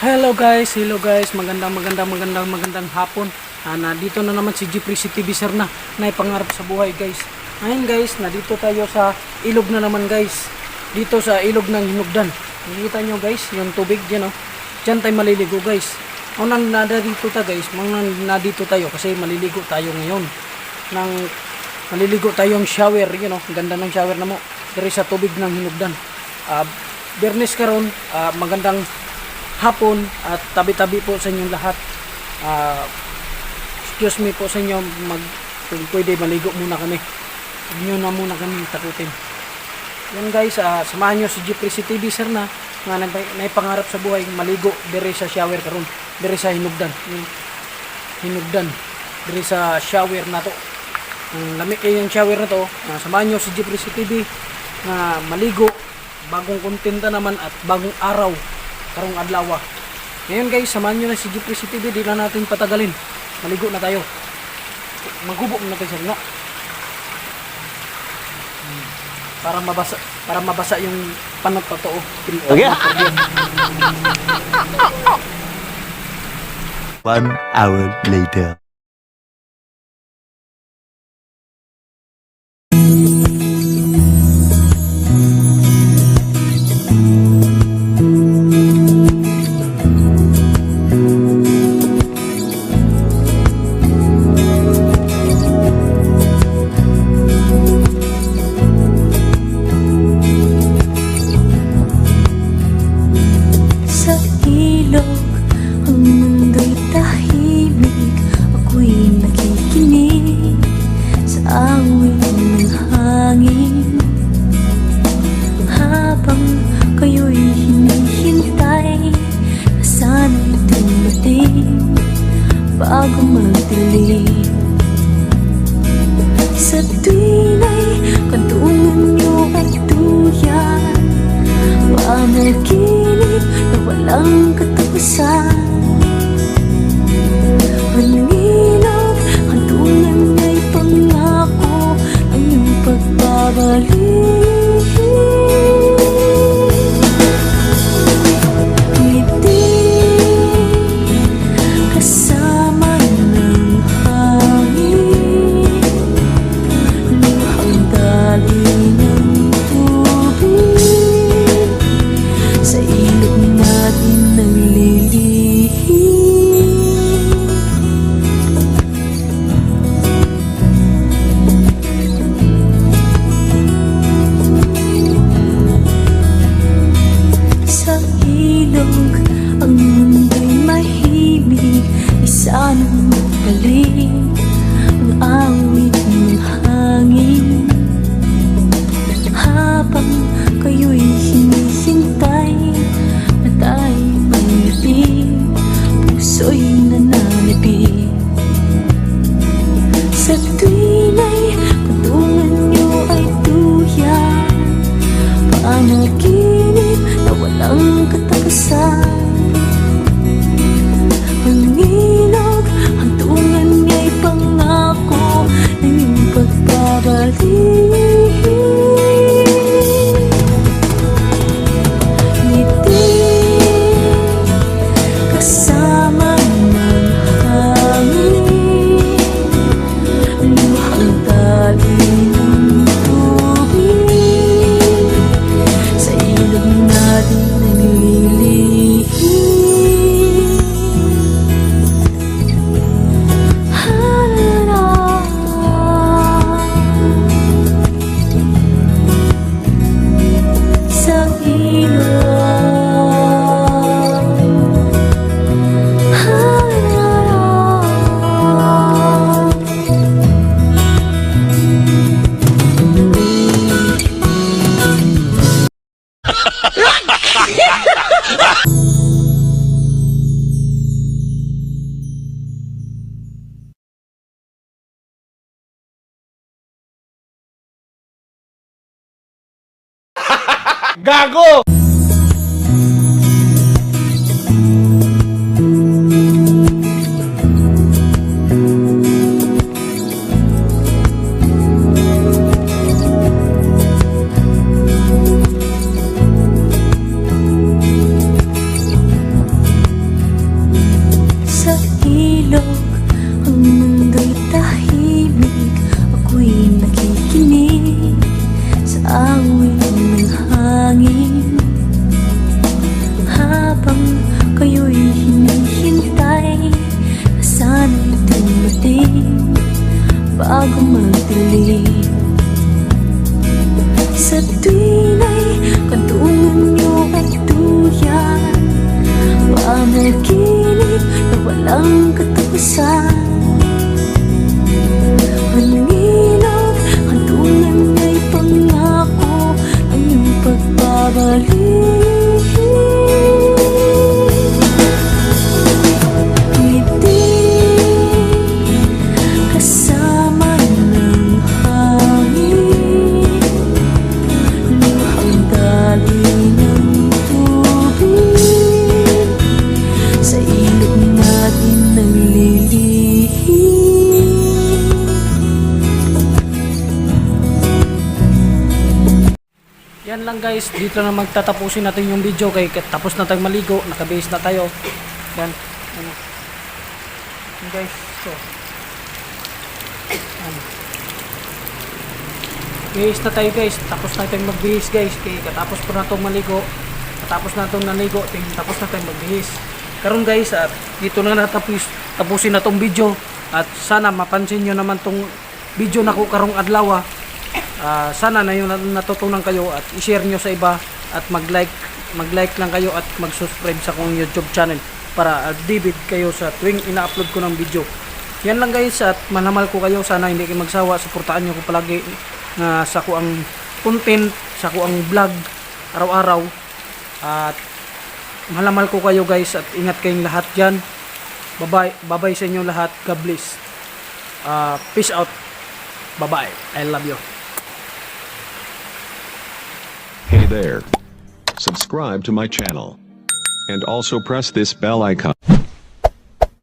Hello guys, magandang hapon. Nandito na naman si Jeffrey TV Sir na pangarap sa buhay guys. Ngayon guys, nandito tayo sa ilog na naman guys. Dito sa ilog ng Hinugdan. Nakikita nyo guys, yung tubig dyan oh. Dyan tayo maliligo guys. Nandito tayo kasi maliligo tayo ngayon. Maliligo tayong shower, yun oh. Ganda ng shower na mo. Dari sa tubig ng Hinugdan. Bernes karon, magandang hapon at tabi-tabi po sa inyong lahat. Excuse me po sa inyo, kung pwede maligo muna kami. Huwag nyo na muna kami takutin. Yan guys, samahan nyo si Jeffrey TV Sir na pangarap sa buhay maligo dire sa shower karon, dire sa Hinugdan. Hinugdan, dire sa shower na to. Ang lamig kayo yung shower na to. Samahan nyo si Jeffrey TV na maligo. Bagong kontenta naman at bagong araw karong adlaw. Ngayon guys, samahan nyo na si Jeffrey TV, di na natin patagalin. Maligo na tayo. Maghubo na tayo sir, no? Para mabasa yung panot totoo. Okay. 1 hour later. Bago magdilim sa tuwing ay kadungan nyo at tuyan, managinip na walang katapusan. Maninap, kadungan niya'y pangako ang iyong pagbabalik. Ang mundo'y mahimig, isa nang magaling ang awit ng hangin. Habang kayo'y hinihintay na tayo'y maibig, puso'y nananabig. Sa tuwing ay kadungan nyo ay tuyan, panaginip na walang katapusan. Ang ilog, hantungan niya'y pangako ng iyong pagbabalik. Ngiti, kasama ng hangin, luhang dali ng tubig, sa ilog natin naglilihim. Gago! kayo'y hinihintay na sana'y dumating bago magdilim. Sa tuwing ay kantungan niyo ay duyan, panaginip na walang katapusan. Manilog, kantungan niya'y pangako ang iyong pagbabalik. Ngiti, kasama ng hangin, luhang dali ng tubig, sa ilog natin naglilihim. Yan lang guys, dito na magtatapusin natin yung video kay tapos na tayong maligo, nakabase na tayo. Yan. Ano. Yan guys. So. Ano. Bihis na tayo guys. Tapos na tayong magbihis guys. Kay katapos po na itong maligo. Katapos na itong naligo. Tapos na tayong magbihis. Karon guys, at dito na tapusin na itong video. At sana mapansin nyo naman itong video na ko karong adlaw. Sana na yung natutunan kayo at i-share nyo sa iba at mag-like lang kayo at mag-subscribe sa kong YouTube channel para updated kayo sa tuwing ina-upload ko ng video. Yan lang guys, at malamal ko kayo, sana hindi kayo magsawa, suportahan nyo ko palagi na sa ko ang content, sa ko ang vlog araw-araw, at malamal ko kayo guys, at ingat kayong lahat dyan. Bye-bye sa inyo lahat. God bless. Peace out. Bye-bye. I love you. Hey there. Subscribe to my channel. And also press this bell icon.